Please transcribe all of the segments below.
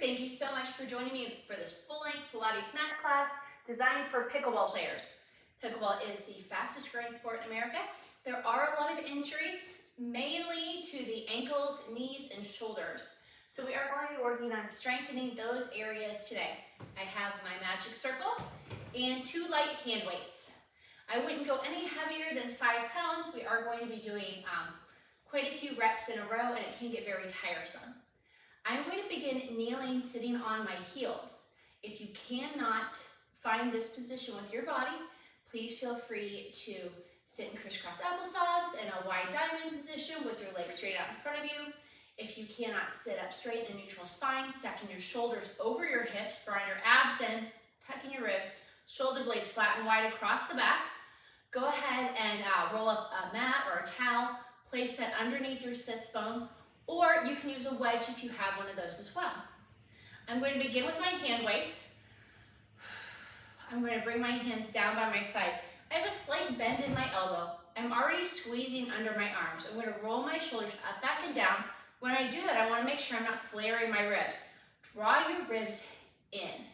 Thank you so much for joining me for this full-length Pilates Mat class designed for pickleball players. Pickleball is the fastest growing sport in America. There are a lot of injuries, mainly to the ankles, knees, and shoulders. So we are going to be working on strengthening those areas today. I have my magic circle and 2 light hand weights. I wouldn't go any heavier than 5 pounds. We are going to be doing quite a few reps in a row, and it can get very tiresome. I'm going to begin kneeling, sitting on my heels. If you cannot find this position with your body, please feel free to sit in crisscross applesauce in a wide diamond position with your legs straight out in front of you. If you cannot sit up straight in a neutral spine, stacking your shoulders over your hips, drawing your abs in, tucking your ribs, shoulder blades flat and wide across the back. Go ahead and roll up a mat or a towel, place that underneath your sits bones, or you can use a wedge if you have one of those as well. I'm going to begin with my hand weights. I'm going to bring my hands down by my side. I have a slight bend in my elbow. I'm already squeezing under my arms. I'm going to roll my shoulders up, back, and down. When I do that, I want to make sure I'm not flaring my ribs. Draw your ribs in.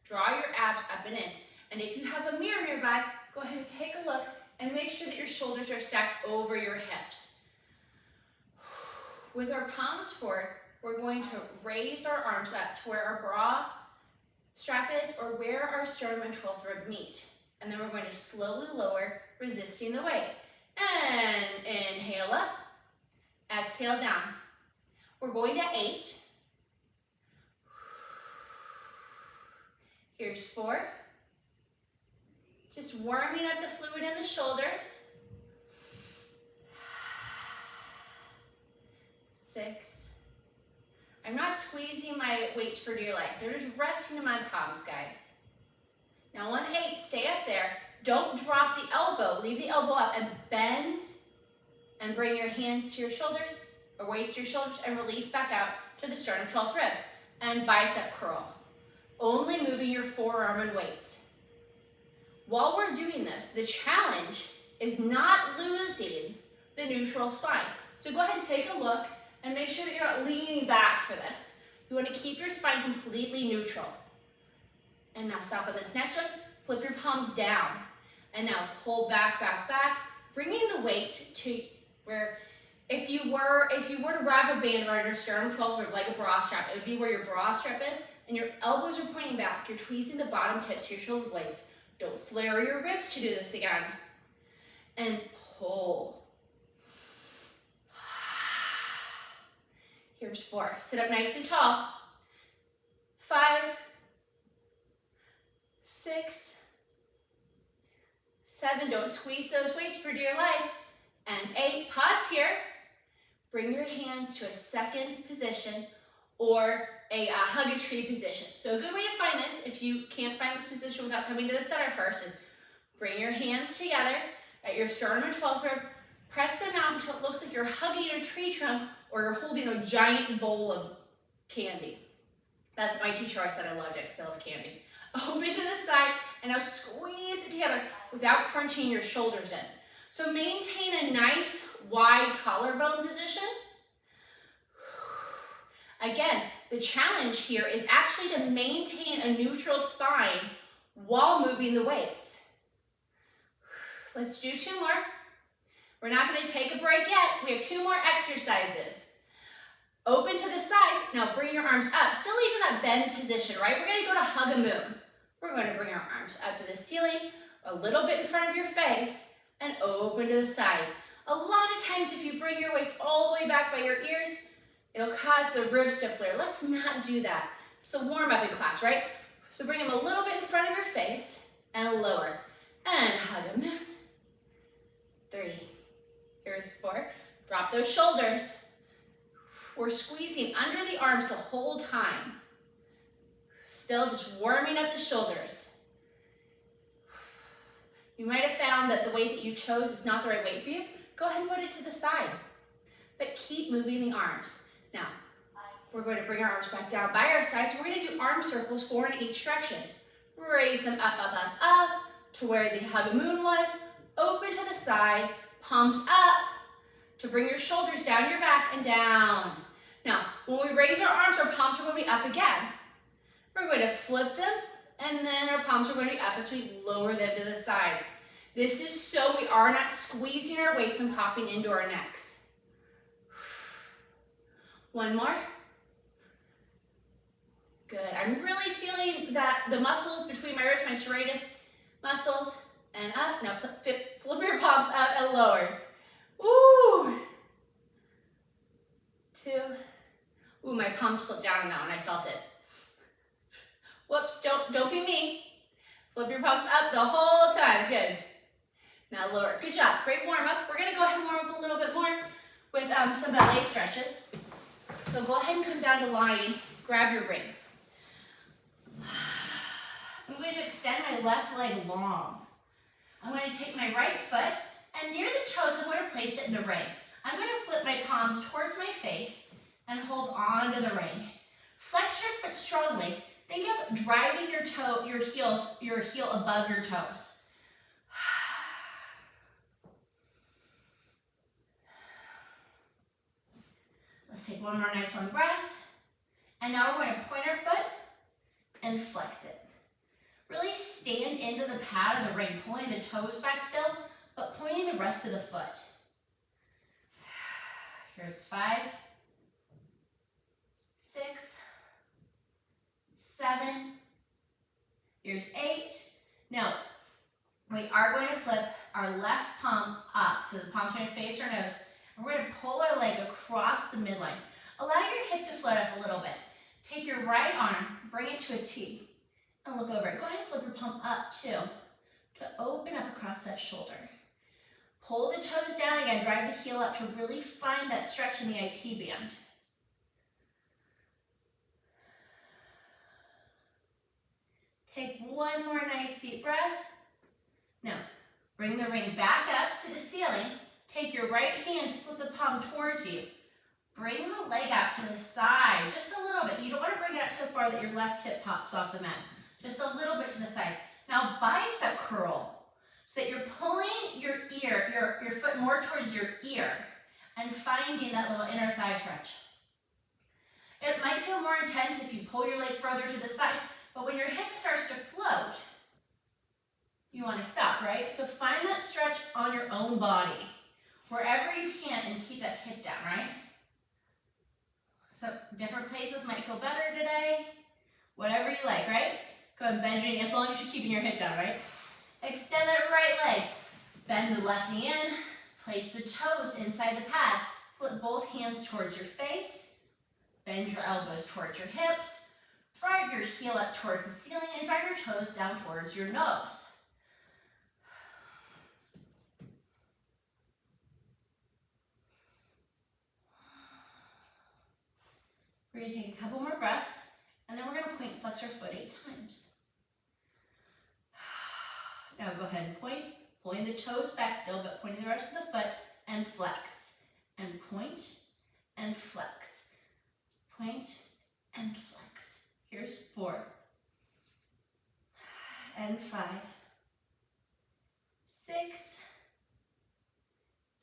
Draw your abs up and in. And if you have a mirror nearby, go ahead and take a look and make sure that your shoulders are stacked over your hips. With our palms forward, we're going to raise our arms up to where our bra strap is or where our sternum and 12th rib meet. And then we're going to slowly lower, resisting the weight. And inhale up, exhale down. We're going to 8. Here's 4. Just warming up the fluid in the shoulders. 6. I'm not squeezing my weights for dear life. They're just resting in my palms, guys. Now on 8, stay up there. Don't drop the elbow. Leave the elbow up and bend and bring your hands to your shoulders or waist to your shoulders and release back out to the sternum 12th rib and bicep curl. Only moving your forearm and weights. While we're doing this, the challenge is not losing the neutral spine. So go ahead and take a look and make sure that you're not leaning back for this. You want to keep your spine completely neutral. And now stop on this next one. Flip your palms down. And now pull back, back, back. Bringing the weight to where, if you were to wrap a band around your sternum 12th rib like a bra strap, it would be where your bra strap is, and your elbows are pointing back. You're tweezing the bottom tips of your shoulder blades. Don't flare your ribs to do this again. And pull. Here's 4. Sit up nice and tall. 5, 6, 7. Don't squeeze those weights for dear life. And 8. Pause here. Bring your hands to a second position or a hug a tree position. So a good way to find this, if you can't find this position without coming to the center first, is bring your hands together at your sternum and 12th rib. Press them out until it looks like you're hugging a tree trunk or you're holding a giant bowl of candy. That's my teacher always said I loved it because I love candy. Open to the side and now squeeze it together without crunching your shoulders in. So maintain a nice wide collarbone position. Again, the challenge here is actually to maintain a neutral spine while moving the weights. So let's do 2 more. We're not going to take a break yet. We have 2 more exercises. Open to the side. Now bring your arms up. Still leaving that bend position, right? We're going to go to hug a moon. We're going to bring our arms up to the ceiling, a little bit in front of your face, and open to the side. A lot of times if you bring your weights all the way back by your ears, it'll cause the ribs to flare. Let's not do that. It's the warm-up in class, right? So bring them a little bit in front of your face and lower. And hug a moon. 3. Here's 4. Drop those shoulders. We're squeezing under the arms the whole time. Still just warming up the shoulders. You might have found that the weight that you chose is not the right weight for you. Go ahead and put it to the side. But keep moving the arms. Now, we're going to bring our arms back down by our sides. We're going to do arm circles, 4 in each direction. Raise them up, up, up, up to where the hug a moon was. Open to the side, palms up to bring your shoulders down your back and down. Now, when we raise our arms, our palms are going to be up again. We're going to flip them, and then our palms are going to be up as we lower them to the sides. This is so we are not squeezing our weights and popping into our necks. One more. Good. I'm really feeling that the muscles between my wrists, my serratus muscles, and up. Now flip your palms up and lower. Woo! 2. Ooh, my palms flipped down on that one. I felt it. Whoops, don't be me. Flip your palms up the whole time. Good. Now lower. Good job. Great warm up. We're going to go ahead and warm up a little bit more with some ballet stretches. So go ahead and come down to lying. Grab your ring. I'm going to extend my left leg long. I'm going to take my right foot, and near the toes, I'm going to place it in the ring. I'm going to flip my palms towards my face and hold on to the ring. Flex your foot strongly. Think of driving your heel above your toes. Let's take one more nice long breath. And now we're going to point our foot and flex it. Really stand into the pad of the ring, pulling the toes back still, but pointing the rest of the foot. Here's 5, 6, 7, here's 8. Now, we are going to flip our left palm up, so the palm's going to face our nose, and we're going to pull our leg across the midline. Allow your hip to float up a little bit. Take your right arm, bring it to a T, and look over it. Go ahead and flip your palm up too, to open up across that shoulder. Pull the toes down again, drive the heel up to really find that stretch in the IT band. Take one more nice deep breath. Now, bring the ring back up to the ceiling. Take your right hand, flip the palm towards you. Bring the leg out to the side, just a little bit. You don't want to bring it up so far that your left hip pops off the mat. Just a little bit to the side. Now bicep curl, so that you're pulling your foot more towards your ear and finding that little inner thigh stretch. It might feel more intense if you pull your leg further to the side, but when your hip starts to float, you want to stop, right? So find that stretch on your own body, wherever you can, and keep that hip down, right? So different places might feel better today. Whatever you like, right? Go ahead and bend your knee as long as you're keeping your hip down, right? Extend that right leg. Bend the left knee in. Place the toes inside the pad. Flip both hands towards your face. Bend your elbows towards your hips. Drive your heel up towards the ceiling and drive your toes down towards your nose. We're going to take a couple more breaths, and then we're going to point and flex our foot 8 times. Now go ahead and point, pulling the toes back still, but pointing the rest of the foot, and flex. And point, and flex. Point, and flex. Here's 4. And 5. 6.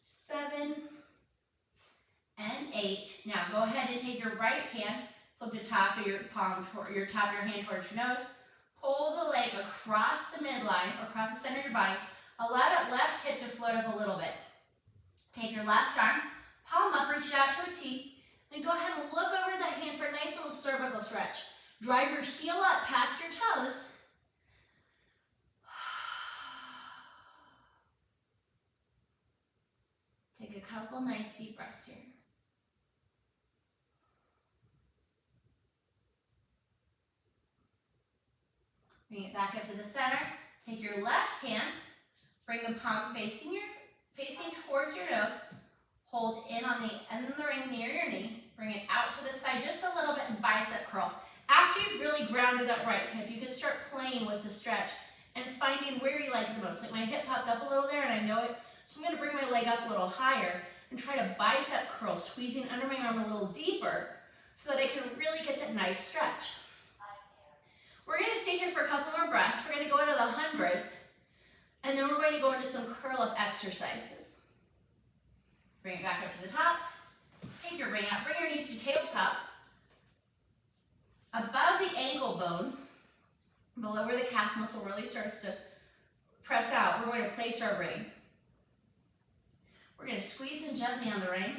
7. And 8. Now go ahead and take your right hand, flip the top of your palm, your top of your hand towards your nose. Pull the leg across the midline, or across the center of your body. Allow that left hip to float up a little bit. Take your left arm, palm up, reach it out to a T, and go ahead and look over that hand for a nice little cervical stretch. Drive your heel up past your toes. Take a couple nice deep breaths here. Bring it back up to the center. Take your left hand, bring the palm facing towards your nose. Hold in on the end of the ring near your knee. Bring it out to the side just a little bit and bicep curl. After you've really grounded that right hip, you can start playing with the stretch and finding where you like it the most. Like my hip popped up a little there and I know it, so I'm going to bring my leg up a little higher and try to bicep curl, squeezing under my arm a little deeper so that I can really get that nice stretch. We're going to stay here for a couple more breaths. We're going to go into the hundreds, and then we're going to go into some curl-up exercises. Bring it back up to the top. Take your ring out. Bring your knees to tabletop. Above the ankle ankle bone, below where the calf muscle really starts to press out, we're going to place our ring. We're going to squeeze in gently on the ring.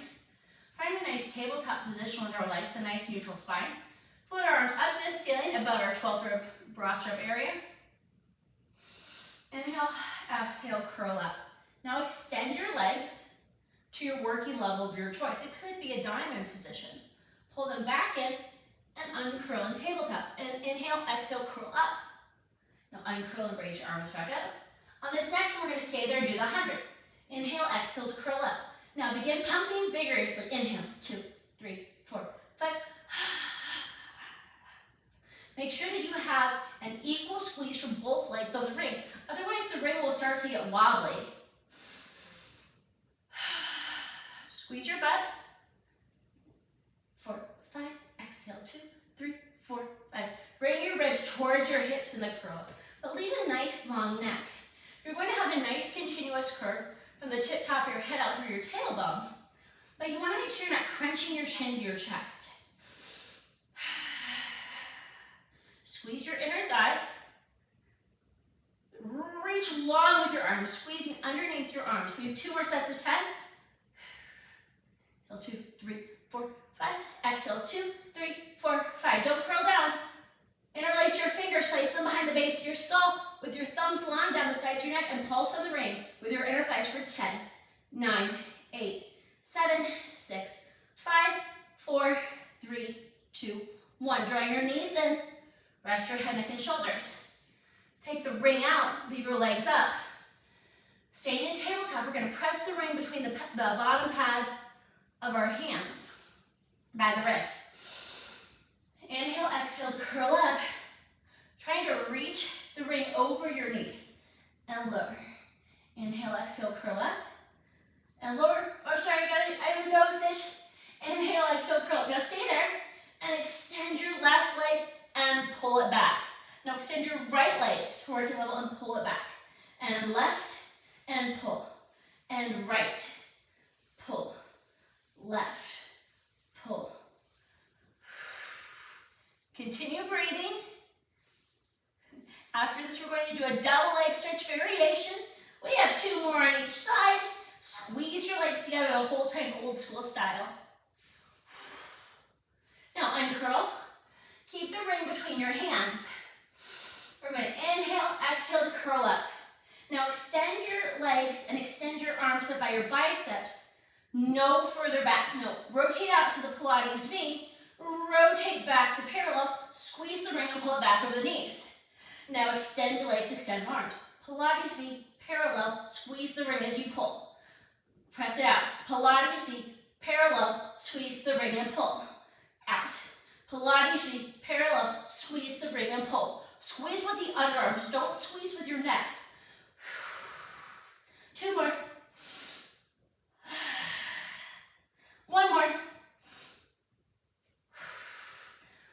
Find a nice tabletop position with our legs, a nice neutral spine. Float our arms up to the ceiling above our 12th rib, bra strap area. Inhale, exhale, curl up. Now extend your legs to your working level of your choice. It could be a diamond position. Pull them back in and uncurl in tabletop. And inhale, exhale, curl up. Now uncurl and raise your arms back up. On this next one, we're going to stay there and do the hundreds. Inhale, exhale to curl up. Now begin pumping vigorously. Inhale, 2, 3, 4, 5. Make sure that you have an equal squeeze from both legs on the ring. Otherwise, the ring will start to get wobbly. Squeeze your butts. 4, 5. Exhale, 2, 3, 4, 5. Bring your ribs towards your hips in the curl. But leave a nice long neck. You're going to have a nice continuous curve from the tip top of your head out through your tailbone. But you want to make sure you're not crunching your chin to your chest. Squeeze your inner thighs. Reach long with your arms, squeezing underneath your arms. We have 2 more sets of 10. Inhale, 2, 3, 4, 5. Exhale, 2, 3, 4, 5. Don't curl down. Interlace your fingers, place them behind the base of your skull with your thumbs long down the sides of your neck and pulse on the ring with your inner thighs for 10, 9, 8, 7, 6, 5, 4, 3, 2, 1. Drawing your knees in. Rest your head, neck, and shoulders. Take the ring out, leave your legs up. Staying in tabletop, we're going to press the ring between the bottom pads of our hands by the wrist. Inhale, exhale, curl up. Trying to reach the ring over your knees and lower. Inhale, exhale, curl up and lower. Oh, sorry, I have a nose itch. Inhale, exhale, curl up. Now stay there and extend your left leg and pull it back. Now extend your right leg to working level and pull it back. And left and pull. And right, pull. Left, pull. Continue breathing. After this, we're going to do a double leg stretch variation. We have 2 more on each side. Squeeze your legs together the whole time, old school style. Now uncurl. Keep the ring between your hands. We're going to inhale, exhale to curl up. Now extend your legs and extend your arms up by your biceps. No further back. No. Rotate out to the Pilates V. Rotate back to parallel. Squeeze the ring and pull it back over the knees. Now extend your legs, extend arms. Pilates V, parallel. Squeeze the ring as you pull. Press it out. Pilates V, parallel. Squeeze the ring and pull. Out. Pilates V, parallel, squeeze the ring and pull. Squeeze with the underarms, don't squeeze with your neck. 2 more. 1 more.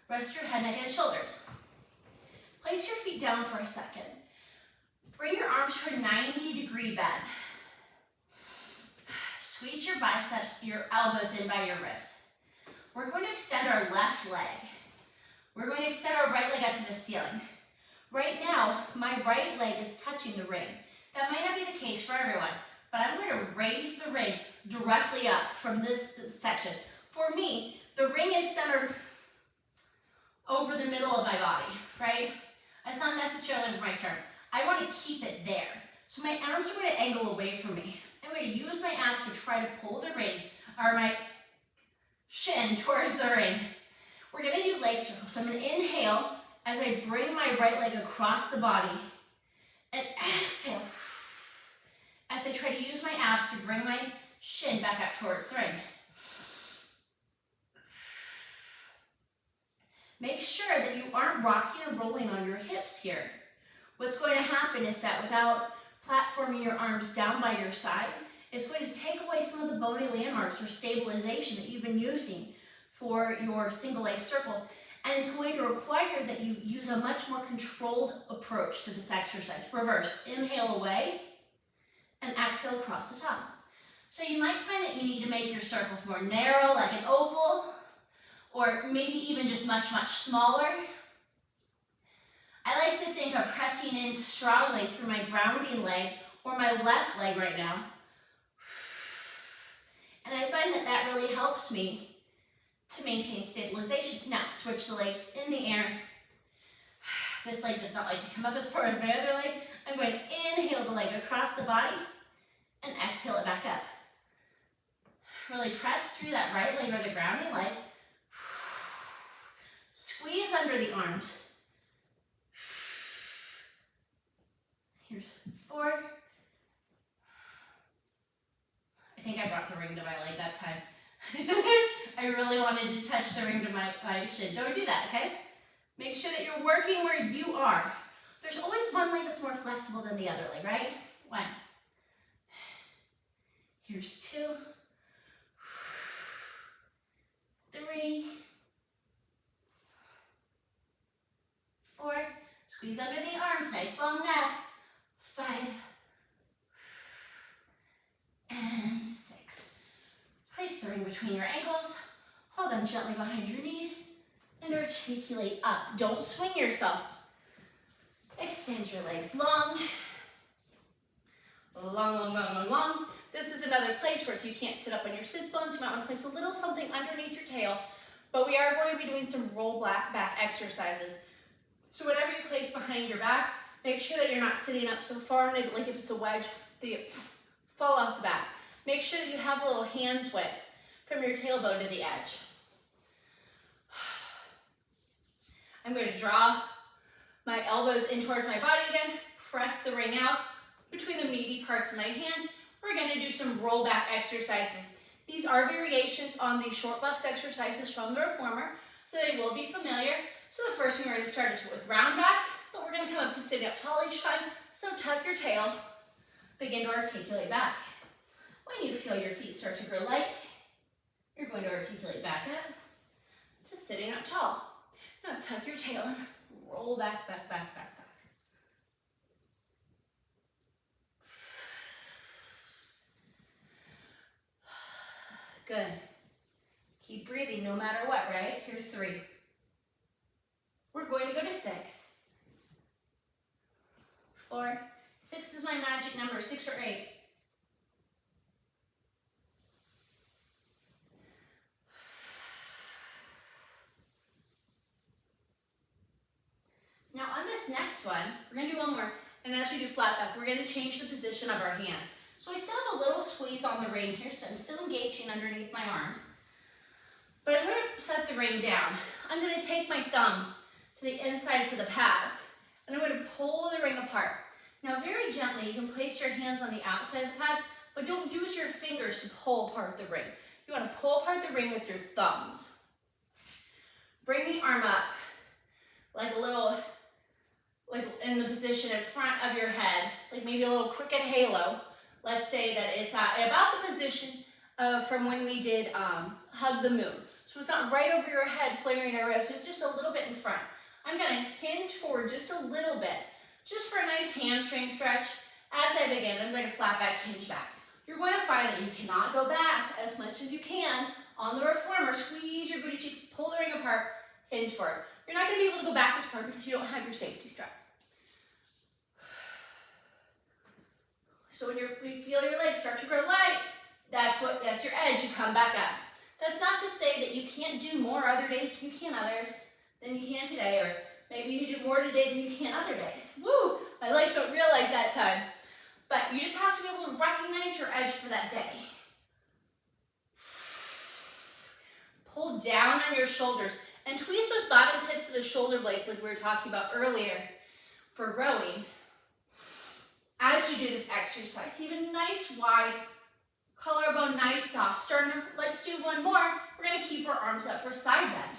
Rest your head, neck, and shoulders. Place your feet down for a second. Bring your arms to a 90-degree bend. Squeeze your biceps, your elbows in by your ribs. We're going to extend our left leg. We're going to extend our right leg up to the ceiling. Right now, my right leg is touching the ring. That might not be the case for everyone, but I'm going to raise the ring directly up from this section. For me, the ring is centered over the middle of my body, right? That's not necessarily my sternum. I want to keep it there. So my arms are going to angle away from me. I'm going to use my abs to try to pull the ring, or my shin towards the ring. We're going to do leg circles. So I'm going to inhale as I bring my right leg across the body, and exhale as I try to use my abs to bring my shin back up towards the ring. Make sure that you aren't rocking and rolling on your hips here. What's going to happen is that without platforming your arms down by your side, it's going to take away some of the bony landmarks or stabilization that you've been using for your single leg circles. And it's going to require that you use a much more controlled approach to this exercise. Reverse, inhale away and exhale across the top. So you might find that you need to make your circles more narrow, like an oval, or maybe even just much, much smaller. I like to think of pressing in strongly through my grounding leg or my left leg right now. And I find that that really helps me to maintain stabilization. Now, switch the legs in the air. This leg does not like to come up as far as my other leg. I'm going to inhale the leg across the body and exhale it back up. Really press through that right leg or the grounding leg. Squeeze under the arms. Here's 4. I think I brought the ring to my leg that time. I really wanted to touch the ring to my shin. Don't do that, okay? Make sure that you're working where you are. There's always one leg that's more flexible than the other leg, right? 1. Here's 2. 3. 4. Squeeze under the arms, nice long neck. 5. And 6. Place the ring between your ankles. Hold on gently behind your knees and articulate up. Don't swing yourself. Extend your legs long. Long, long, long, long, long. This is another place where if you can't sit up on your sits bones, you might want to place a little something underneath your tail. But we are going to be doing some roll back exercises. So whatever you place behind your back, make sure that you're not sitting up so far, like if it's a wedge, they fall off the back. Make sure that you have a little hand's width from your tailbone to the edge. I'm going to draw my elbows in towards my body again, press the ring out between the meaty parts of my hand. We're going to do some roll back exercises. These are variations on the short box exercises from the reformer, so they will be familiar. So the first thing we're going to start is with round back, but we're going to come up to sitting up tall each time. So tuck your tail, begin to articulate back. When you feel your feet start to grow light, you're going to articulate back up to sitting up tall. Now tuck your tail and roll back, back, back, back, back. Good. Keep breathing no matter what, right? Here's 3. We're going to go to 6. 4. 6 is my magic number, 6 or 8. Now on this next one, we're going to do one more, and as we do flat back, we're going to change the position of our hands. So I still have a little squeeze on the ring here, so I'm still engaging underneath my arms. But I'm going to set the ring down. I'm going to take my thumbs to the insides of the pads, and I'm going to pull the ring apart. Now very gently, you can place your hands on the outside of the pad, but don't use your fingers to pull apart the ring. You want to pull apart the ring with your thumbs. Bring the arm up, like a little, like in the position in front of your head, like maybe a little crooked halo. Let's say that it's at about the position from when we did Hug the Moon. So it's not right over your head flaring your wrist, it's just a little bit in front. I'm going to hinge forward just a little bit, just for a nice hamstring stretch. As I begin, I'm going to flat back, hinge back. You're going to find that you cannot go back as much as you can on the reformer. Squeeze your booty cheeks, pull the ring apart, hinge forward. You're not going to be able to go back as far because you don't have your safety strap. So when you feel your legs start to grow light, that's your edge. You come back up. That's not to say that you can't do more other days. You can others than you can today, or maybe you do more today than you can other days. Woo! My legs don't feel like that time. But you just have to be able to recognize your edge for that day. Pull down on your shoulders and twist those bottom tips of the shoulder blades like we were talking about earlier for rowing. As you do this exercise, even nice wide collarbone, nice soft sternum. Let's do one more. We're going to keep our arms up for side bend.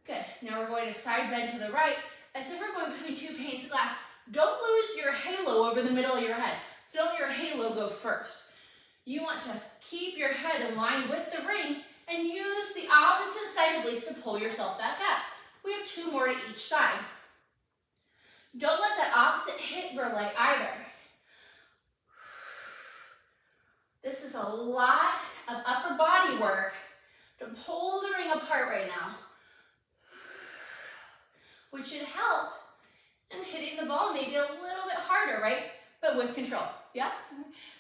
Good. Now we're going to side bend to the right as if we're going between 2 panes of glass. Don't lose your halo over the middle of your head. So don't let your halo go first. You want to keep your head in line with the ring and use the opposite side obliques to pull yourself back up. We have 2 more to each side. Don't let that opposite hip grow light either. This is a lot of upper body work to pull the ring apart right now. which should help in hitting the ball maybe a little bit harder, right? But with control, yeah?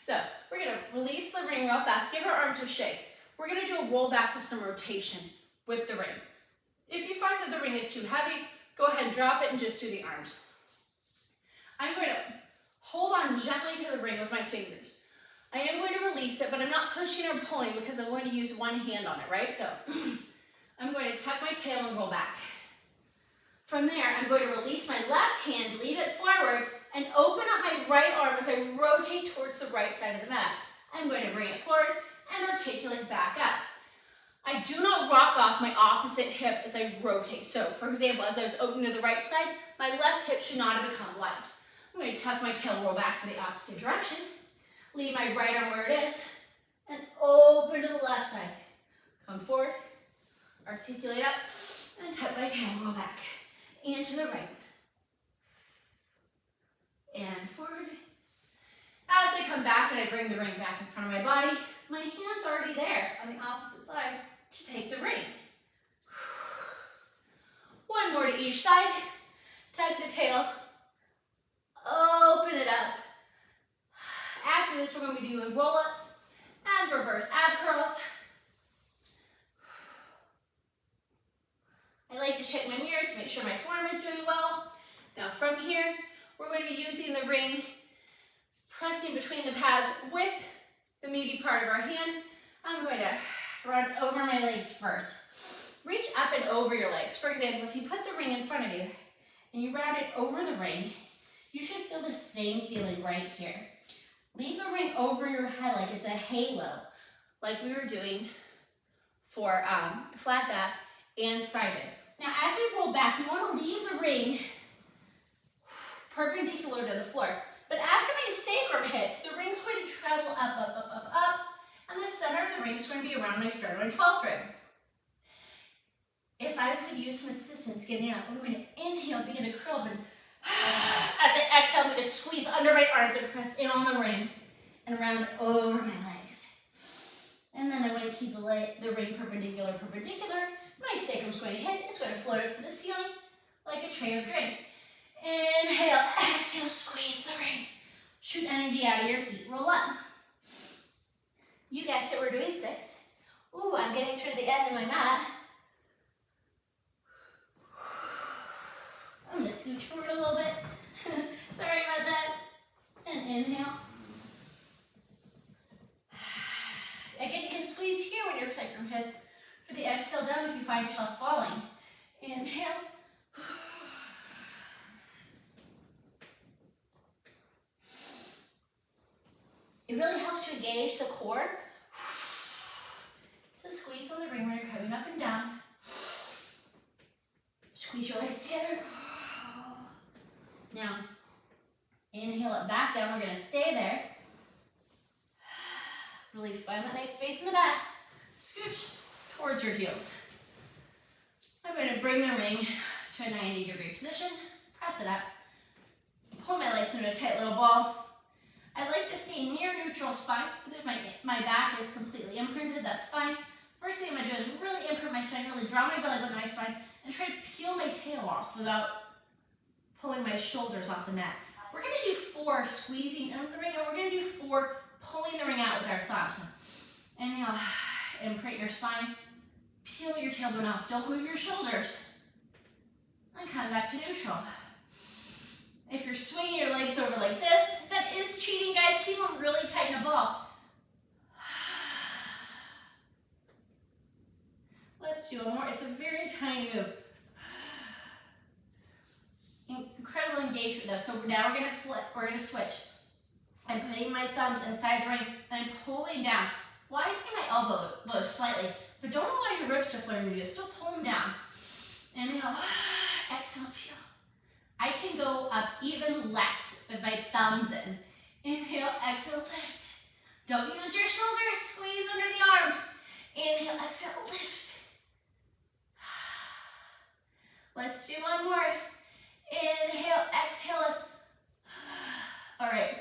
So we're gonna release the ring real fast. Give our arms a shake. We're gonna do a roll back with some rotation with the ring. If you find that the ring is too heavy, go ahead and drop it and just do the arms. I'm going to hold on gently to the ring with my fingers. I am going to release it, but I'm not pushing or pulling because I'm going to use one hand on it, right? So I'm going to tuck my tail and roll back. From there, I'm going to release my left hand, lead it forward, and open up my right arm as I rotate towards the right side of the mat. I'm going to bring it forward and articulate back up. I do not rock off my opposite hip as I rotate. So, for example, as I was opening to the right side, my left hip should not have become light. I'm going to tuck my tail, roll back for the opposite direction, leave my right arm where it is, and open to the left side. Come forward, articulate up, and tuck my tail, roll back. And to the right. And forward. As I come back and I bring the ring back in front of my body, my hand's already there on the opposite side to take the ring. One more to each side. Tuck the tail. Open it up. After this, we're going to be doing roll-ups and reverse ab curls. I like to check my mirrors to make sure my form is doing well. Now from here, we're going to be using the ring, pressing between the pads with the meaty part of our hand. I'm going to run over my legs first. Reach up and over your legs. For example, if you put the ring in front of you and you round it over the ring, you should feel the same feeling right here. Leave the ring over your head like it's a halo, like we were doing for flat back and sided. Now, as we roll back, we want to leave the ring perpendicular to the floor. But after my sacrum hits, the ring's going to travel up, up, up, up, up, and the center of the ring is going to be around my sternum and 12th rib. If I could use some assistance getting up, I'm going to inhale, begin to curl up, and as I exhale, I'm going to squeeze under my arms and press in on the ring and round over my legs. And then I'm going to keep the ring perpendicular. My sacrum's going to hit, it's going to float up to the ceiling like a tray of drinks. Inhale, exhale, squeeze the ring. Shoot energy out of your feet, roll up. You guessed it, we're doing 6. Ooh, I'm getting to the end of my mat. I'm going to scooch forward a little bit. Sorry about that. And inhale. Again, you can squeeze here when your sacrum hits. For the exhale down if you find yourself falling. Inhale. It really helps to engage the core. Just squeeze on the ring when you're coming up and down. Squeeze your legs together. Now, inhale it back down. We're going to stay there. Really find that nice space in the back. Scooch towards your heels. I'm going to bring the ring to a 90-degree position. Press it up. Pull my legs into a tight little ball. I like to stay near neutral spine, but if my back is completely imprinted, that's fine. First thing I'm going to do is really imprint my spine, really draw my belly button to my spine, and try to peel my tail off without pulling my shoulders off the mat. We're going to do 4 squeezing in the ring, and we're going to do 4 pulling the ring out with our thumbs. Inhale, imprint your spine, peel your tailbone off, don't move your shoulders, and come back to neutral. If you're swinging your legs over like this, that is cheating, guys. Keep them really tight in a ball. Let's do one more. It's a very tiny move. Incredible engagement though. So now we're gonna flip, we're gonna switch. I'm putting my thumbs inside the ring and I'm pulling down. Widening my elbow slightly, but don't allow your ribs to flare when you do it. Still pull them down. Inhale, exhale, peel. I can go up even less with my thumbs in. Inhale, exhale, lift. Don't use your shoulders, squeeze under the arms. Inhale, exhale, lift. Let's do one more. Inhale, exhale, lift. All right,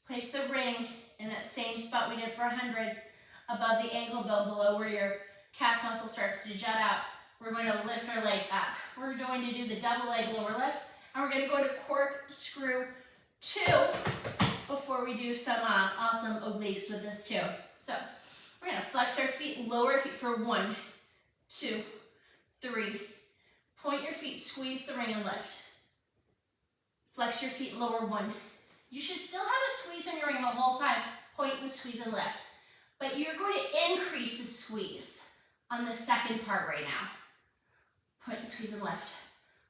place the ring in that same spot we did for hundreds, above the ankle bone, below where your calf muscle starts to jut out. we're going to lift our legs up. We're going to do the double leg lower lift, and we're going to go to corkscrew 2 before we do some awesome obliques with this too. So we're going to flex our feet, lower our feet for 1, 2, 3. Point your feet, squeeze the ring and lift. Flex your feet, lower 1. You should still have a squeeze on your ring the whole time. Point and squeeze and lift. But you're going to increase the squeeze on the second part right now. Point and squeeze and lift.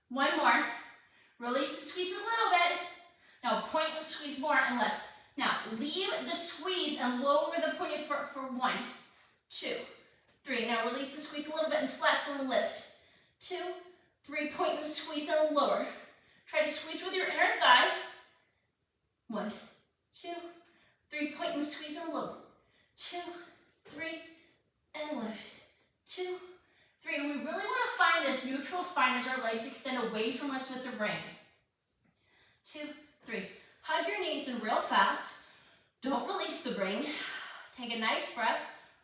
1 more. Release the squeeze a little bit. Now point and squeeze more and lift. Now leave the squeeze and lower the pointed foot for 1, 2, 3. Now release the squeeze a little bit and flex and lift. 2, 3. Point and squeeze and lower. Try to squeeze with your inner thigh. 1, 2, 3. Point and squeeze and lower. 2, 3, and lift. 2, 3. We really want to find this neutral spine as our legs extend away from us with the ring. 2, 3. Hug your knees in real fast. Don't release the ring. Take a nice breath.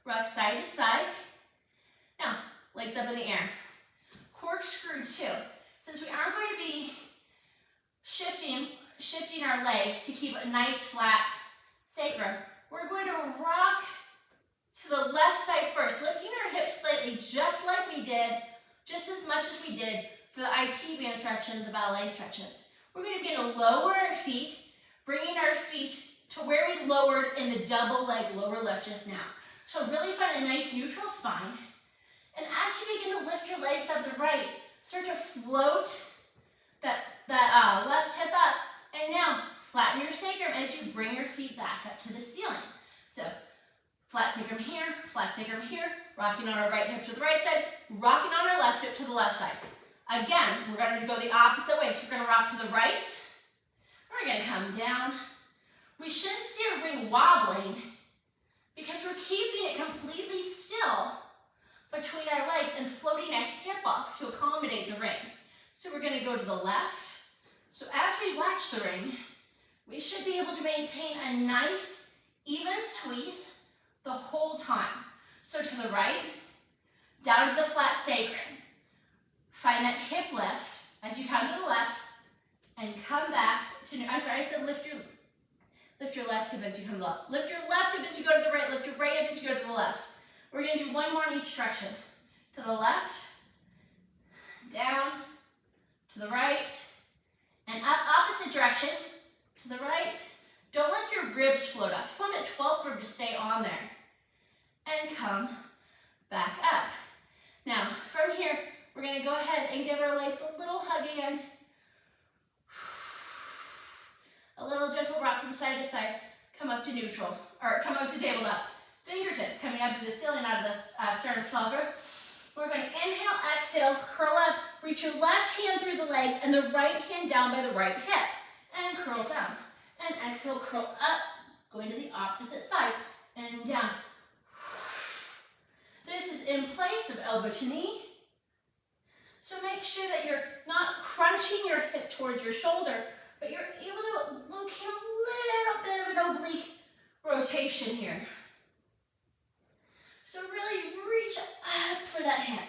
Rock side to side. Now, legs up in the air. Corkscrew 2. Since we aren't going to be shifting our legs to keep a nice flat sacrum, we're going to rock to the left side first, lifting our hips slightly, just like we did, just as much as we did for the IT band stretch and the ballet stretches. We're going to begin to lower our feet, bringing our feet to where we lowered in the double leg lower lift just now. So really find a nice neutral spine. And as you begin to lift your legs up the right, start to float that left hip up. And now flatten your sacrum as you bring your feet back up to the ceiling. So flat sacrum here, rocking on our right hip to the right side, rocking on our left hip to the left side. Again, we're going to go the opposite way. So we're going to rock to the right. We're going to come down. We shouldn't see our ring wobbling because we're keeping it completely still between our legs and floating a hip off to accommodate the ring. So we're going to go to the left. So as we watch the ring, we should be able to maintain a nice, even squeeze the whole time. So to the right, down to the flat sacrum. Find that hip lift as you come to the left and come back to, I said lift your left hip as you come to the left. Lift your left hip as you go to the right, lift your right hip as you go to the left. We're going to do 1 more in each direction. To the left, down, to the right, and up opposite direction, to the right. Don't let your ribs float up. You want that 12th rib to stay on there. And come back up. Now, from here, we're going to go ahead and give our legs a little hug again. A little gentle rock from side to side. Come up to neutral, or come up to tabletop. Fingertips coming up to the ceiling out of the sternum 12 rib. We're going to inhale, exhale, curl up, reach your left hand through the legs and the right hand down by the right hip. And curl down. And exhale, curl up, going to the opposite side. And down. This is in place of elbow to knee. So make sure that you're not crunching your hip towards your shoulder, but you're able to locate a little bit of an oblique rotation here. So really reach up for that hip.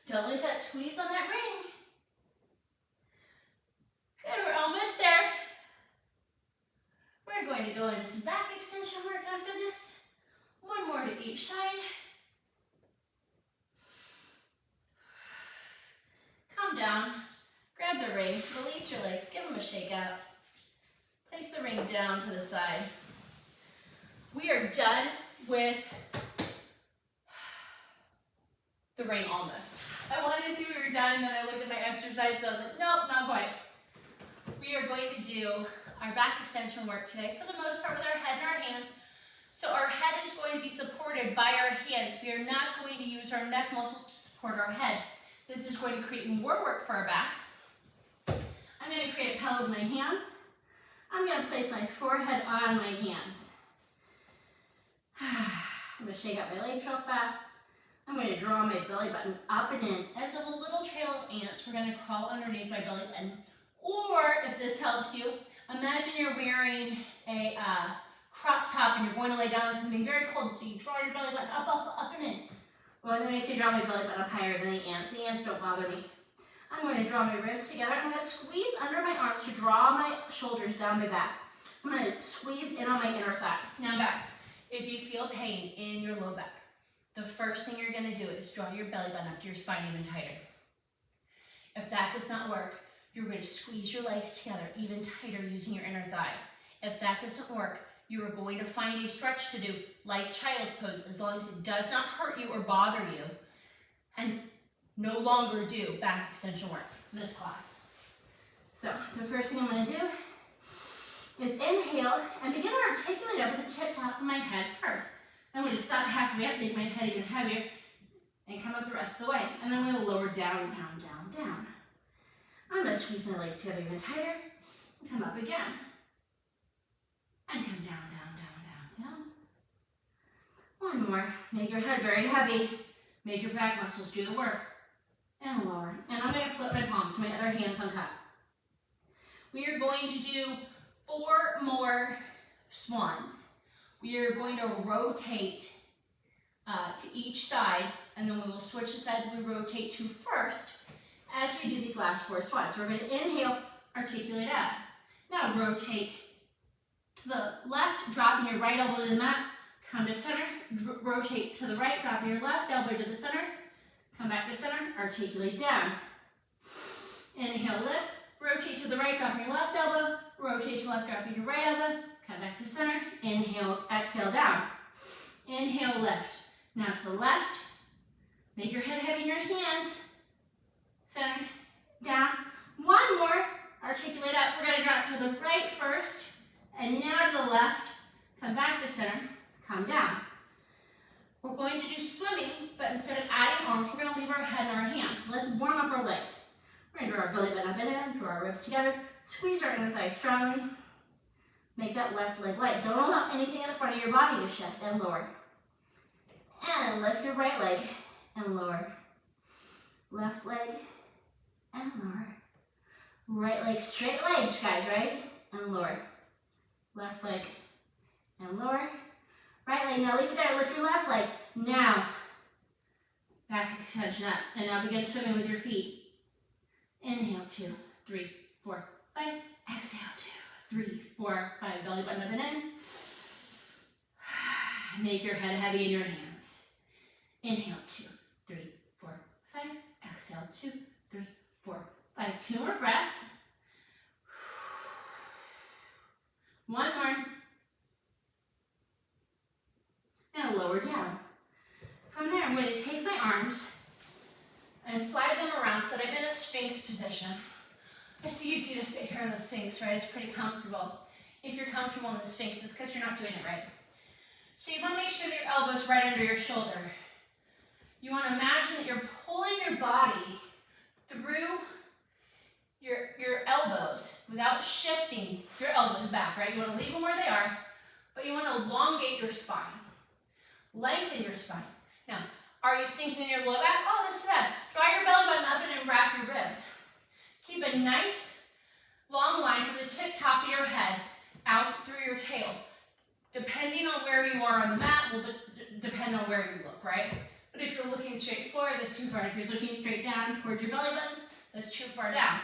Don't lose that squeeze on that ring. Good, we're almost there. We're going to go into some back extension work after this. 1 more to each side. Come down, grab the ring, release your legs, give them a shake out. Place the ring down to the side. We are done with the ring almost. I wanted to see we were done and then I looked at my exercise, so I was like, nope, not quite. We are going to do our back extension work today, for the most part with our head and our hands. So our head is going to be supported by our hands. We are not going to use our neck muscles to support our head. This is going to create more work for our back. I'm going to create a pillow with my hands. I'm going to place my forehead on my hands. I'm going to shake out my legs real fast. I'm going to draw my belly button up and in. As a little trail of ants, we're going to crawl underneath my belly button. Or, if this helps you, imagine you're wearing a crop top and you're going to lay down on something very cold, so you draw your belly button up, up, up and in. Well, that makes me draw my belly button up higher than the ants. The ants don't bother me. I'm going to draw my ribs together. I'm going to squeeze under my arms to draw my shoulders down my back. I'm going to squeeze in on my inner thighs. Now guys, if you feel pain in your low back, the first thing you're going to do is draw your belly button up to your spine even tighter. If that does not work, you're going to squeeze your legs together even tighter using your inner thighs. If that doesn't work, you are going to find a stretch to do like child's pose, as long as it does not hurt you or bother you, and no longer do back extension work for this class. So the first thing I'm going to do is inhale and begin to articulate up with the tip top of my head first. I'm going to stop halfway up, make my head even heavier, and come up the rest of the way. And then I'm going to lower down, down, down, down. I'm going to squeeze my legs together even tighter, and come up again. And come down, down, down, down, down. One more. Make your head very heavy. Make your back muscles do the work. And lower. And I'm going to flip my palms, my other hand's on top. We are going to do 4 more swans. We are going to rotate to each side, and then we will switch the side that we rotate to first as we do these last 4 swans. So we're going to inhale, articulate out. Now rotate to the left, dropping your right elbow to the mat, come to center, rotate to the right, dropping your left elbow to the center, come back to center, articulate down. Inhale, lift, rotate to the right, dropping your left elbow, rotate to the left, dropping your right elbow, come back to center, inhale, exhale down. Inhale, lift. Now to the left, make your head heavy in your hands, center, down. One more, articulate up. We're going to drop to the right first, and now to the left, come back to center, come down. We're going to do swimming, but instead of adding arms, we're going to leave our head in our hands. So let's warm up our legs. We're going to draw our belly button up and in, draw our ribs together, squeeze our inner thighs strongly, make that left leg light. Don't allow anything in the front of your body to shift, and lower. And lift your right leg, and lower. Left leg, and lower. Right leg, straight legs, guys, right? And lower. Left leg, and lower. Right leg, now leave it there, lift your left leg. Now, back extension up, and now begin swimming with your feet. Inhale, 2, 3, 4, 5. Exhale, 2, 3, 4, 5. Belly button up and in. Make your head heavy in your hands. Inhale, 2, 3, 4, 5. Exhale, 2, 3, 4, 5. 2 more breaths. One more. Now lower down. From there, I'm going to take my arms and slide them around so that I'm in a Sphinx position. It's easy to sit here in the Sphinx, right? It's pretty comfortable. If you're comfortable in the Sphinx, it's because you're not doing it right. So you want to make sure that your elbow's right under your shoulder. You want to imagine that you're pulling your body through your elbows without shifting your elbows back, right? You want to leave them where they are, but you want to elongate your spine. Lengthen your spine. Now, are you sinking in your low back? Oh, that's bad. Draw your belly button up and then wrap your ribs. Keep a nice long line from the tip top of your head out through your tail. Depending on where you are on the mat will depend on where you look, right? But if you're looking straight forward, that's too far. If you're looking straight down towards your belly button, that's too far down.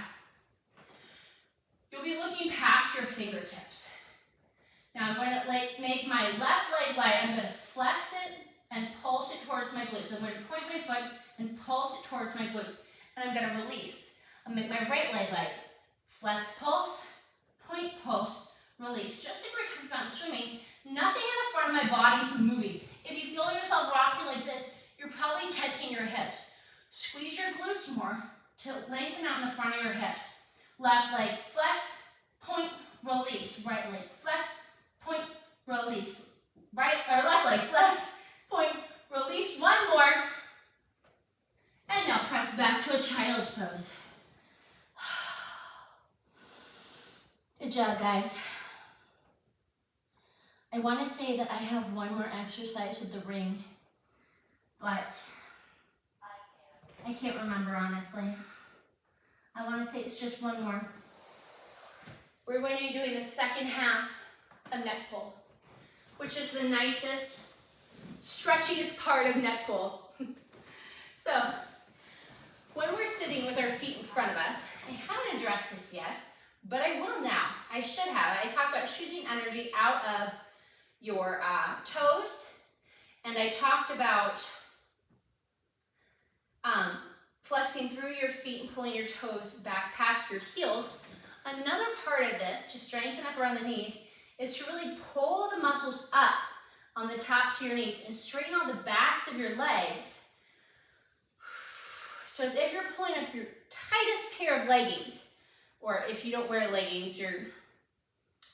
You'll be looking past your fingertips. Now I'm going to make my left leg light. I'm going to flex it and pulse it towards my glutes. I'm going to point my foot and pulse it towards my glutes. And I'm going to release. I'll make my right leg light. Flex, pulse, point, pulse, release. Just like we're talking about swimming, nothing in the front of my body is moving. If you feel yourself rocking like this, you're probably tenting your hips. Squeeze your glutes more to lengthen out in the front of your hips. Left leg, flex, point, release. Right leg, flex, point, release. Right or left leg, flex, point, release. One more. And now press back to a child's pose. Good job, guys. I want to say that I have one more exercise with the ring, but I can't remember, honestly. I want to say it's just one more. We're going to be doing the second half of neck pull. which is the nicest, stretchiest part of neck pull. So, when we're sitting with our feet in front of us, I haven't addressed this yet, but I will now. I should have. I talked about shooting energy out of your toes, and I talked about flexing through your feet and pulling your toes back past your heels. Another part of this, to strengthen up around the knees, is to really pull the muscles up on the tops of your knees and straighten all the backs of your legs. So as if you're pulling up your tightest pair of leggings, or if you don't wear leggings, your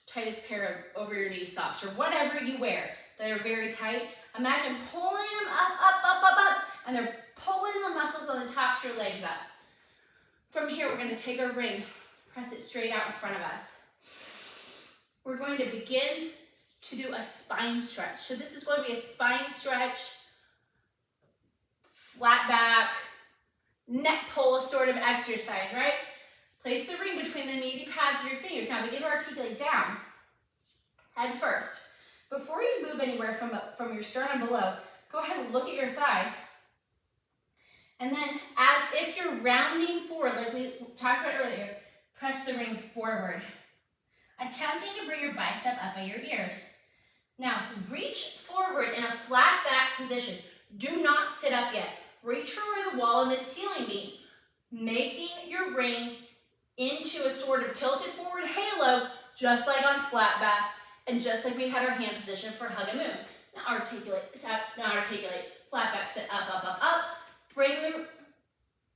tightest pair of over your knee socks, or whatever you wear that are very tight. Imagine pulling them up, and they're pulling the muscles on the tops of your legs up. From here, we're going to take our ring, press it straight out in front of us. We're going to begin to do a spine stretch. So this is going to be a spine stretch, flat back, neck pull sort of exercise, right? Place the ring between the kneady pads of your fingers. Now begin to articulate down, head first. Before you move anywhere from your sternum below, go ahead and look at your thighs. And then, as if you're rounding forward, like we talked about earlier, press the ring forward, attempting to bring your bicep up by your ears. Now, reach forward in a flat back position. Do not sit up yet. Reach for where the wall and the ceiling meet, making your ring into a sort of tilted forward halo, just like on flat back, and just like we had our hand position for hug and moon. Now articulate, now articulate, flat back, sit up, up, up, up. Bring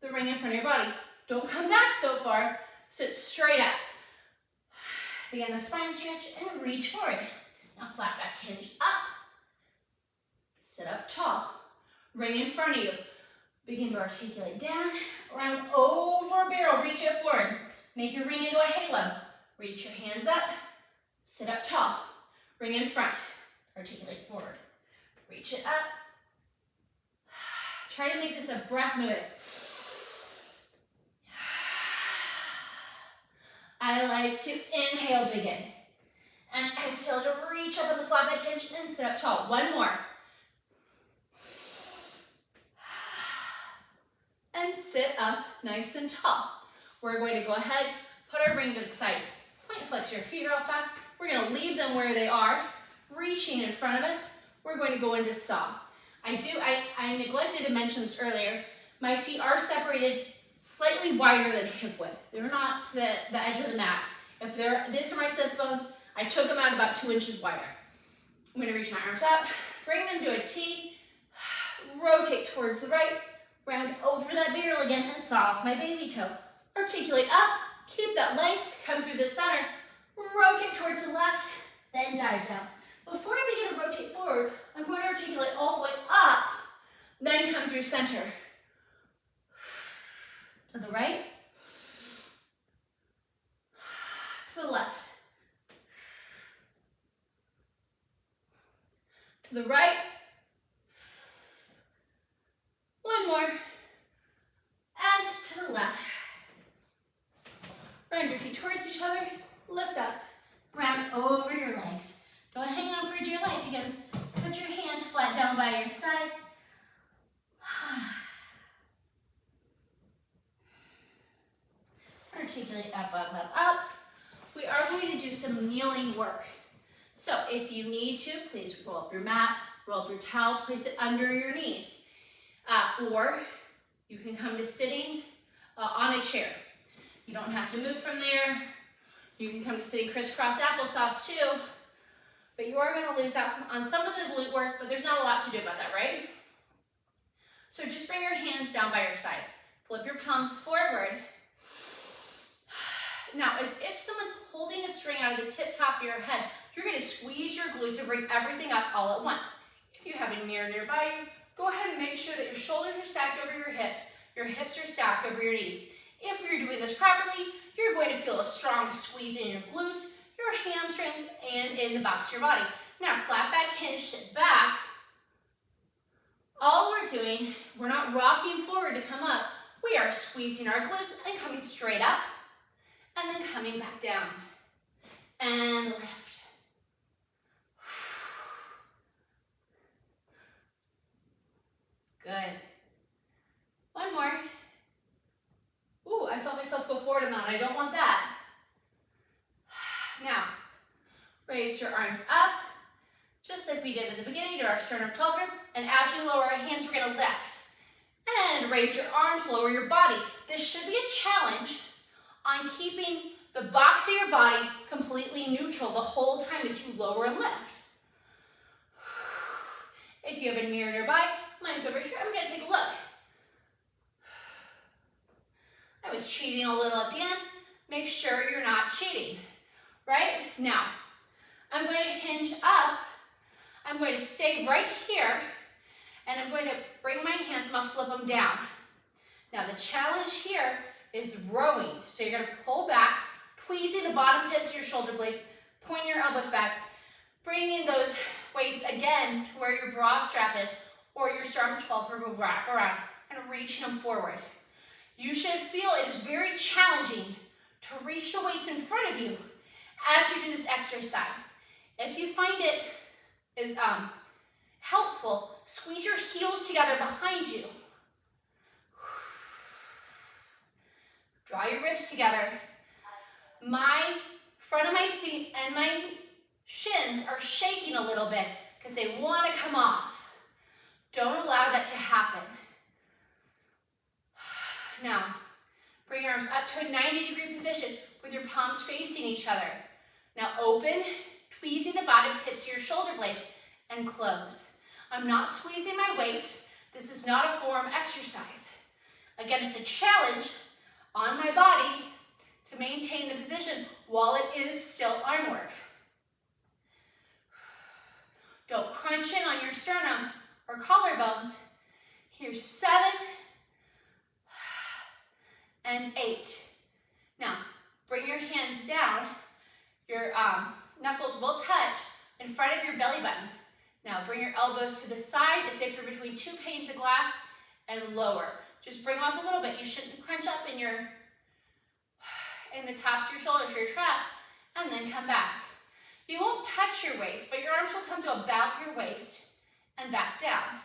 the ring in front of your body. Don't come back so far. Sit straight up. Begin the spine stretch and reach forward. Now flat back, hinge up. Sit up tall. Ring in front of you. Begin to articulate down, round over barrel, reach it forward. Make your ring into a halo. Reach your hands up. Sit up tall. Ring in front. Articulate forward. Reach it up. Try to make this a breath movement. I like to inhale to begin. And exhale to reach up on the flat back hinge and sit up tall. One more. And sit up nice and tall. We're going to go ahead, put our ring to the side. Point and flex your feet real fast. We're going to leave them where they are, reaching in front of us. We're going to go into saw. I neglected to mention this earlier. My feet are separated slightly wider than hip width. They're not to the edge of the mat. If these are my sits bones, I took them out about 2 inches wider. I'm going to reach my arms up, bring them to a T, rotate towards the right, round over that barrel again, and saw off my baby toe. Articulate up, keep that length, come through the center, rotate towards the left, then dive down. Before I begin to rotate forward, I'm going to articulate all the way up, then come through center. To the right, to the left, to the right, one more, and to the left. Round your feet towards each other, lift up, round over your legs. Don't hang on for dear life. You can put your hands flat down by your side. Articulate up, up, up, up. We are going to do some kneeling work. So if you need to, please roll up your mat, roll up your towel, place it under your knees. Or you can come to sitting on a chair. You don't have to move from there. You can come to sitting crisscross applesauce too. But you are going to lose out on some of the glute work, but there's not a lot to do about that, right? So just bring your hands down by your side. Flip your palms forward. Now, as if someone's holding a string out of the tip top of your head, you're going to squeeze your glutes and bring everything up all at once. If you have a mirror nearby you, go ahead and make sure that your shoulders are stacked over your hips are stacked over your knees. If you're doing this properly, you're going to feel a strong squeeze in your glutes, your hamstrings, and in the box of your body. Now, flat back hinge, sit back. All we're doing, we're not rocking forward to come up. We are squeezing our glutes and coming straight up, and then coming back down. And lift. Good. One more. Ooh, I felt myself go forward on that. I don't want that. Now, raise your arms up, just like we did at the beginning to our sternum 12 rib. And as we lower our hands, we're gonna lift. And raise your arms, lower your body. This should be a challenge on keeping the box of your body completely neutral the whole time as you lower and lift. If you have a mirror nearby, mine's over here. I'm gonna take a look. I was cheating a little at the end. Make sure you're not cheating, right? Now, I'm going to hinge up. I'm going to stay right here, and I'm going to bring my hands, I'm gonna flip them down. Now, the challenge here is rowing. So you're gonna pull back, tweezing the bottom tips of your shoulder blades, pointing your elbows back, bringing those weights again to where your bra strap is, or your sternum 12 rib will wrap around, and reaching them forward. You should feel it is very challenging to reach the weights in front of you as you do this exercise. If you find it is helpful, squeeze your heels together behind you. Draw your ribs together. My front of my feet and my shins are shaking a little bit because they want to come off. Don't allow that to happen. Now, bring your arms up to a 90-degree position with your palms facing each other. Now open, tweezing the bottom tips of your shoulder blades, and close. I'm not squeezing my weights. This is not a forearm exercise. Again, it's a challenge on my body to maintain the position while it is still arm work. Don't crunch in on your sternum or collarbones. Here's 7 and 8. Now, bring your hands down. Your knuckles will touch in front of your belly button. Now, bring your elbows to the side as if you're between 2 panes of glass and lower. Just bring them up a little bit. You shouldn't crunch up in the tops of your shoulders or your traps, and then come back. You won't touch your waist, but your arms will come to about your waist and back down.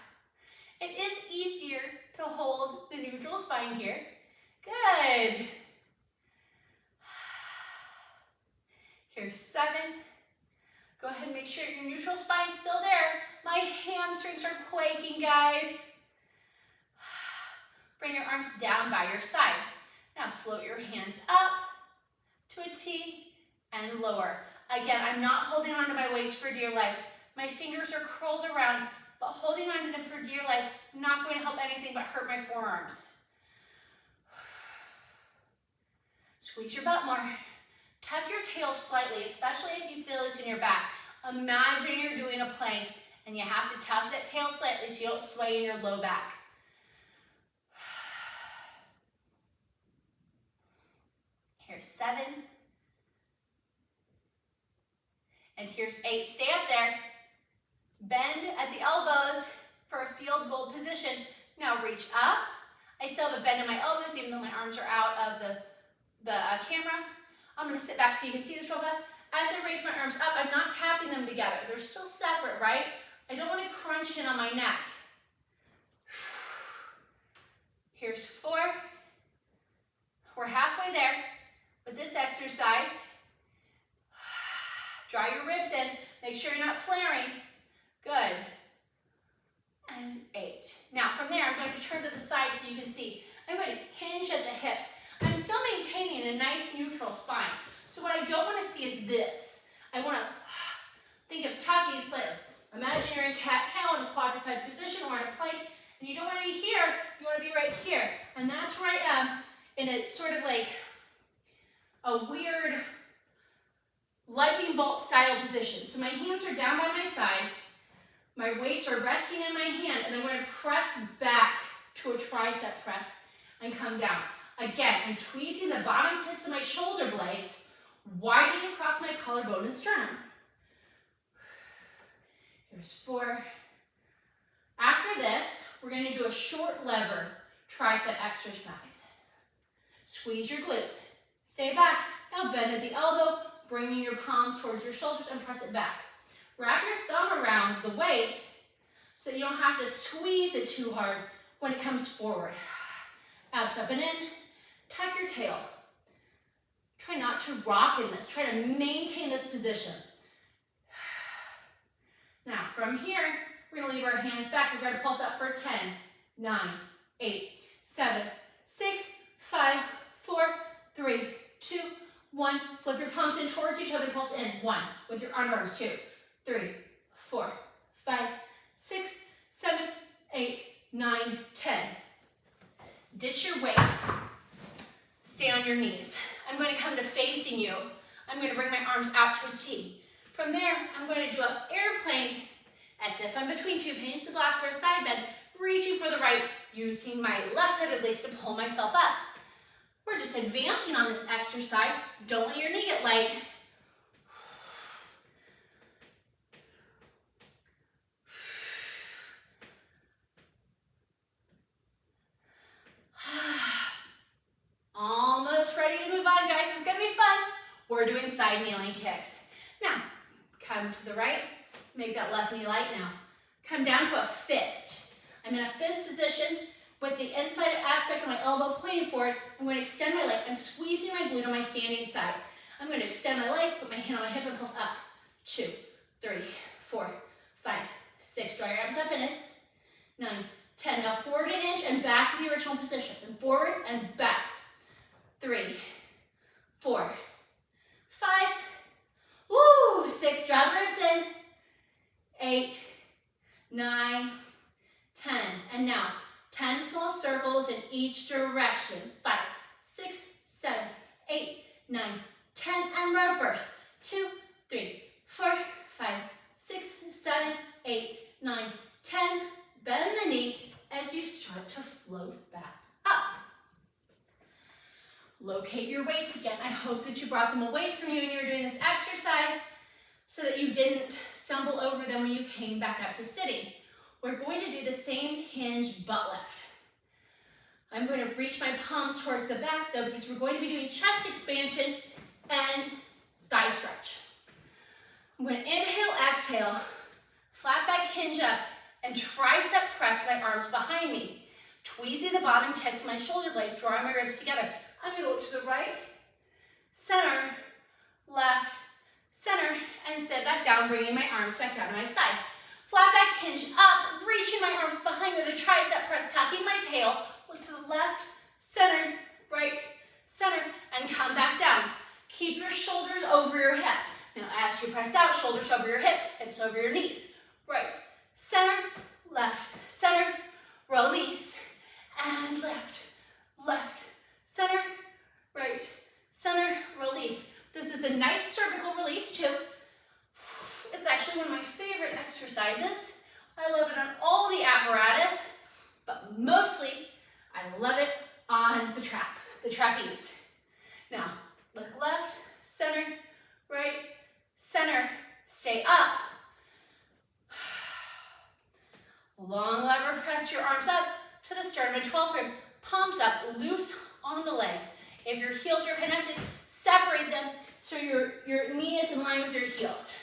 It is easier to hold the neutral spine here. Good. Here's 7. Go ahead and make sure your neutral spine's still there. My hamstrings are quaking, guys. Bring your arms down by your side. Now float your hands up to a T and lower. Again, I'm not holding onto my weights for dear life. My fingers are curled around, but holding onto them for dear life, not going to help anything but hurt my forearms. Squeeze your butt more. Tuck your tail slightly, especially if you feel this in your back. Imagine you're doing a plank and you have to tuck that tail slightly so you don't sway in your low back. Here's 7. And here's 8. Stay up there. Bend at the elbows for a field goal position. Now reach up. I still have a bend in my elbows even though my arms are out of the camera. I'm going to sit back so you can see this real fast. As I raise my arms up, I'm not tapping them together. They're still separate, right? I don't want to crunch in on my neck. Here's 4. We're halfway there with this exercise. Draw your ribs in. Make sure you're not flaring. Good. And 8. Now from there, I'm going to turn to the side so you can see. I'm going to hinge at the hips. I'm still maintaining a nice neutral spine. So what I don't want to see is this. I want to think of tucking slightly. Imagine you're in cat-cow in a quadruped position or in a plank, and you don't want to be here, you want to be right here. And that's where I am in a sort of like a weird lightning bolt style position. So my hands are down by my side, my weights are resting in my hand, and I'm going to press back to a tricep press and come down. Again, I'm tweezing the bottom tips of my shoulder blades, widening across my collarbone and sternum. Here's 4. After this, we're going to do a short lever tricep exercise. Squeeze your glutes. Stay back. Now bend at the elbow, bringing your palms towards your shoulders and press it back. Wrap your thumb around the weight so you don't have to squeeze it too hard when it comes forward. Abs up and in, tuck your tail. Try not to rock in this. Try to maintain this position. Now, from here, we're gonna leave our hands back. We're gonna pulse up for 10, 9, 8, 7, 6, 5, 4, 3, 2, 1. Flip your palms in towards each other, pulse in. 1, with your underarms. 2, 3, 4, 5, 6, 7, 8, 9, 10. Ditch your weights. Stay on your knees. I'm going to come to facing you. I'm going to bring my arms out to a T. From there, I'm going to do an airplane as if I'm between two panes of glass for a side bend, reaching for the right, using my left-sided legs to pull myself up. We're just advancing on this exercise. Don't let your knee get light. Almost ready to move on, guys. It's gonna be fun. We're doing side kneeling kicks. Now, come to the right, make that left knee light now. Come down to a fist. I'm in a fist position with the inside aspect of my elbow pointing forward. I'm going to extend my leg. I'm squeezing my glute on my standing side. I'm going to extend my leg, put my hand on my hip and pulse up. 2, 3, 4, 5, 6. Draw your arms up in it. 9, 10. Now forward an inch and back to the original position. And forward and back. 3, 4, 5. Woo! 6. Draw the ribs in. 8, 9, 10. And now 10 small circles in each direction. 5, 6, 7, 8, 9, 10. And reverse. 2, 3, 4, 5, 6, 7, 8, 9, 10. Bend the knee as you start to float back up. Locate your weights again. I hope that you brought them away from you when you were doing this exercise so that you didn't stumble over them when you came back up to sitting. We're going to do the same hinge butt lift. I'm going to reach my palms towards the back though because we're going to be doing chest expansion and thigh stretch. I'm going to inhale, exhale, flat back hinge up, and tricep press my arms behind me. Tweezing the bottom tips of my shoulder blades, drawing my ribs together. I'm going to look to the right, center, left, center, and sit back down, bringing my arms back down to my side. Flat back hinge up, reaching my arms behind me with a tricep press, tucking my tail. Look to the left, center, right, center, and come back down. Keep your shoulders over your hips. Now as you press out, shoulders over your hips, hips over your knees. Right, center, left, center, release, and left, left, center, right, center, release. This is a nice cervical release too. It's actually one of my favorite exercises. I love it on all the apparatus, but mostly I love it on the trapeze. Now, look left, center, right, center, stay up. Long lever, press your arms up to the sternum, 12th rib, palms up, loose on the legs. If your heels are connected, separate them so your knee is in line with your heels.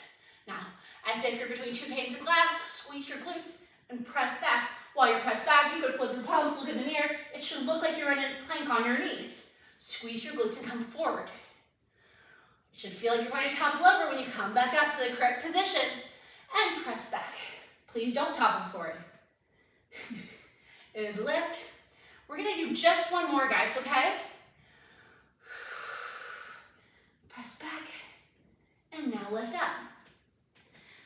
Now, as if you're between two panes of glass, squeeze your glutes and press back. While you're pressed back, you could flip your palms, look in the mirror. It should look like you're in a plank on your knees. Squeeze your glutes and come forward. It should feel like you're going to topple over when you come back up to the correct position and press back. Please don't topple forward. And lift. We're going to do just one more, guys, okay? Press back. And now lift up.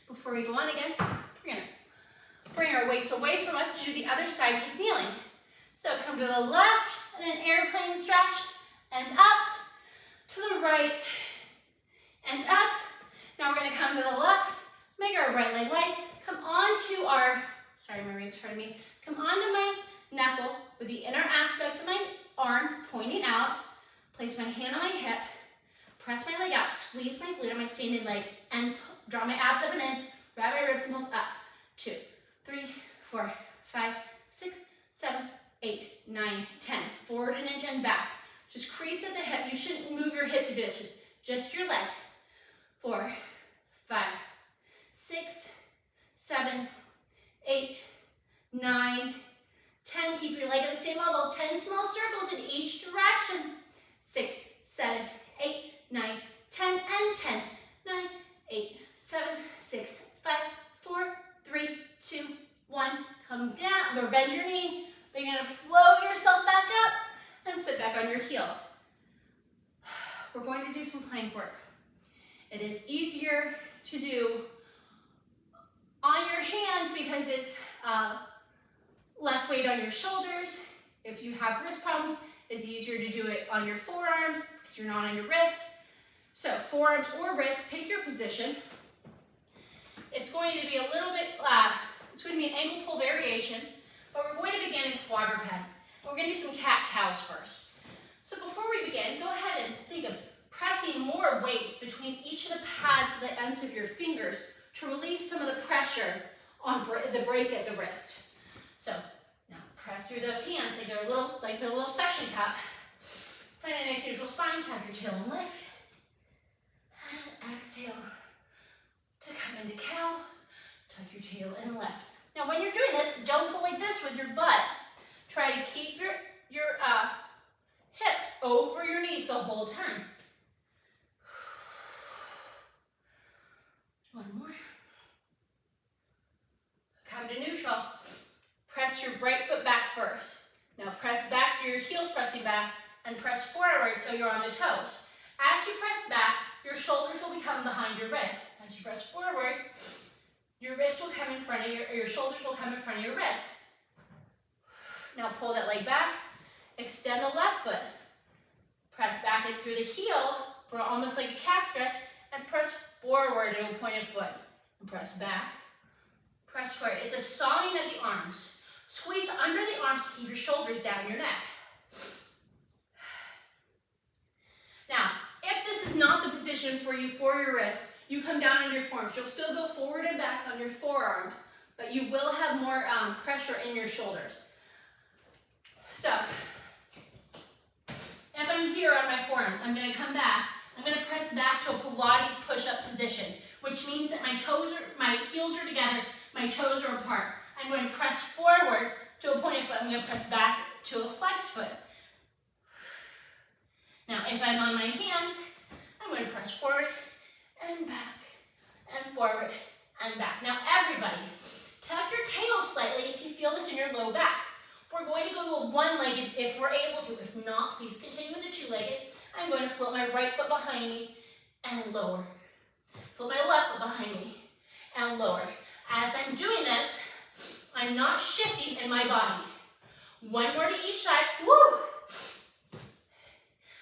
Before we go on again, we're going to bring our weights away from us to do the other side, kick kneeling. So come to the left and an airplane stretch and up to the right and up. Now we're going to come to the left, make our right leg light, come onto our, sorry, my ring's in front of me, come onto my knuckles with the inner aspect of my arm pointing out, place my hand on my hip, press my leg out, squeeze my glute on my standing leg, and draw my abs up and in, wrap my wrists and pulse up. 2, 3, 4, 5, 6, 7, 8, 9, 10. Forward an inch and back. Just crease at the hip. You shouldn't move your hip to do this. Just your leg. 4, 5, 6, 7, 8, 9, 10. Keep your leg at the same level. 10 small circles in each direction. 6, 7, 8, 9, 10, and 10. 9, 8, 7, 6, 5, 4, 3, 2, 1. Come down, or bend your knee. Then you're gonna float yourself back up and sit back on your heels. We're going to do some plank work. It is easier to do on your hands because it's less weight on your shoulders. If you have wrist problems, it's easier to do it on your forearms because you're not on your wrists. So forearms or wrists, pick your position. It's going to be a little bit, it's going to be an ankle pull variation, but we're going to begin in quadruped. We're going to do some cat-cows first. So before we begin, go ahead and think of pressing more weight between each of the pads at the ends of your fingers to release some of the pressure on the break at the wrist. So now press through those hands like they're a little suction cup. Find a nice neutral spine, tap your tail and lift. And exhale to come into cow, tuck your tail and lift. Now when you're doing this, don't go like this with your butt. Try to keep your hips over your knees the whole time. One more. Come to neutral. Press your right foot back first. Now press back so your heel's pressing back and press forward so you're on the toes. As you press back, your shoulders will be coming behind your wrist. As you press forward, your wrist will come in front of your shoulders will come in front of your wrist. Now pull that leg back, extend the left foot. Press back in through the heel for almost like a cat stretch and press forward to a pointed foot. And press back, press forward. It's a sawing of the arms. Squeeze under the arms to keep your shoulders down your neck. Now, if this is not the position for you for your wrist, you come down on your forearms. You'll still go forward and back on your forearms, but you will have more pressure in your shoulders. So, if I'm here on my forearms, I'm going to come back. I'm going to press back to a Pilates push-up position, which means that my heels are together, my toes are apart. I'm going to press forward to a pointed foot. I'm going to press back to a flex foot. Now, if I'm on my hands, I'm going to press forward and back and forward and back. Now, everybody, tuck your tail slightly if you feel this in your low back. We're going to go to a one-legged if we're able to. If not, please continue with the two-legged. I'm going to float my right foot behind me and lower. Float my left foot behind me and lower. As I'm doing this, I'm not shifting in my body. One more to each side. Woo!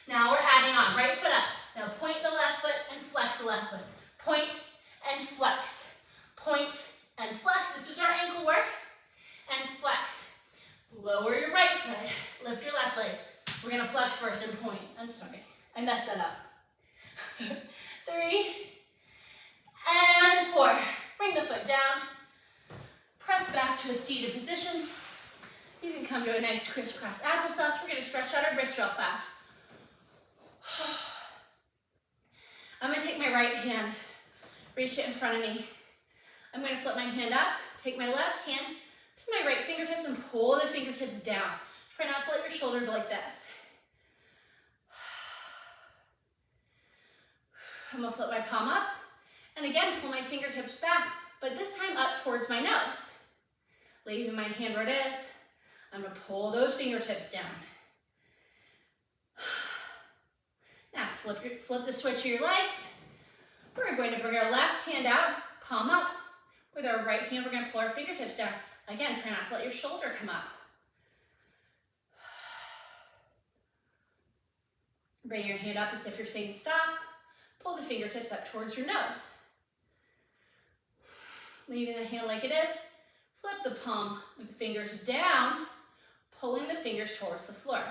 Now we're adding on. Right foot up. Now point the left foot and flex the left foot. Point and flex. Point and flex. This is our ankle work. And flex. Lower your right foot. Lift your left leg. We're going to flex first and point. I'm sorry. I messed that up. 3 and 4. Bring the foot down. Press back to a seated position. You can come to a nice crisscross applesauce. We're going to stretch out our wrists real fast. I'm going to take my right hand, reach it in front of me. I'm going to flip my hand up, take my left hand to my right fingertips and pull the fingertips down. Try not to let your shoulder go like this. I'm going to flip my palm up and again pull my fingertips back, but this time up towards my nose. Leaving my hand where it is. I'm going to pull those fingertips down. Now flip the switch of your legs. We're going to bring our left hand out, palm up. With our right hand, we're going to pull our fingertips down. Again, try not to let your shoulder come up. Bring your hand up as if you're saying stop. Pull the fingertips up towards your nose. Leaving the hand like it is. Flip the palm with the fingers down, pulling the fingers towards the floor.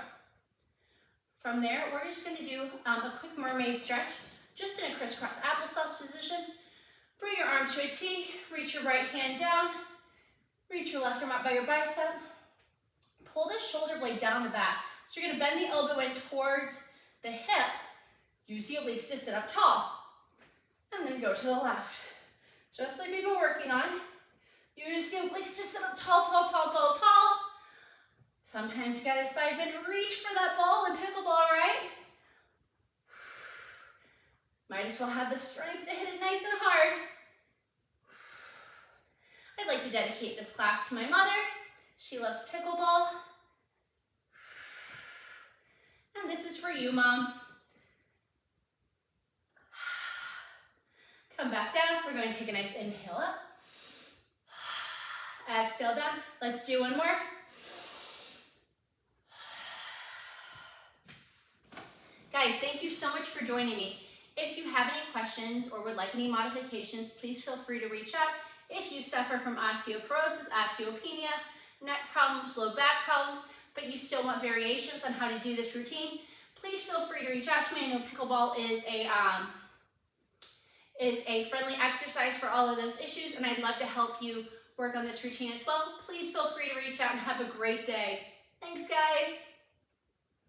From there, we're just going to do a quick mermaid stretch, just in a crisscross applesauce position. Bring your arms to a T, reach your right hand down, reach your left arm up by your bicep. Pull the shoulder blade down the back. So you're going to bend the elbow in towards the hip. Use the obliques to sit up tall. And then go to the left. Just like we've been working on, Use the obliques to sit up tall, tall, tall, tall, tall. Sometimes you gotta side bend, reach for that ball in pickleball, right? Might as well have the strength to hit it nice and hard. I'd like to dedicate this class to my mother. She loves pickleball. And this is for you, Mom. Come back down. We're going to take a nice inhale up. Exhale down. Let's do one more. Guys, thank you so much for joining me. If you have any questions or would like any modifications, please feel free to reach out. If you suffer from osteoporosis, osteopenia, neck problems, low back problems, but you still want variations on how to do this routine, please feel free to reach out to me. I know pickleball is a friendly exercise for all of those issues, and I'd love to help you work on this routine as well. Please feel free to reach out and have a great day. Thanks, guys.